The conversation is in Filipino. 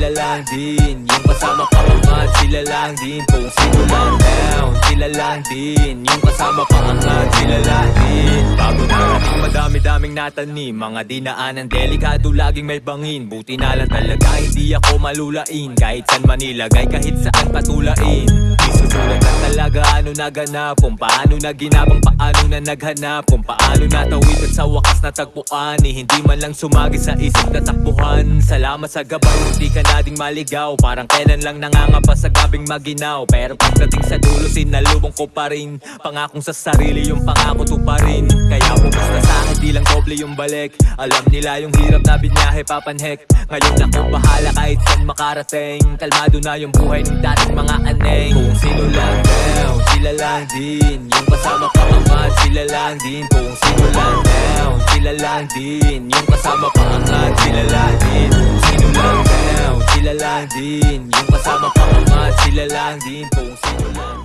sila lang din. Yung kasama paangat, sila lang din. Kung sino lang down, sila lang din. Yung kasama paangat, sila lang din. Bago narating madami-daming natanim, mga dinaanan delikado laging may bangin. Buti na lang talaga hindi ako malulain. Kahit saan manilagay, kahit saan patulain. Isusulat lang talaga ano naganap, kung paano naginabang, paano na naghanap, kung paano natawid at sa wakas natagpuan. Hindi man lang sumagi sa isip na takbuhan. Salamat sa gabay, hindi ka na ding maligaw. Parang kailan lang nangangapa sa gabing maginaw. Pero pagdating sa dulo, sinalubong ko pa rin. Pangakong sa sarili, yung pangako to pa rin. Kaya bumusta sa akin, di lang doble yung balik. Alam nila yung hirap na binyahe papanhek. Ngayon ako bahala kahit saan makarating. Kalmado na yung buhay ng dating mga aneng. Kung sino lang down, sila lang din. Yung kasama paangat, sila lang din. Kung sino lang down, sila lang din. Yung kasama paangat, sila lang din. Kung sino lang down, sila lang din. Yung kasama paangat, sila lang din. Kung sino lang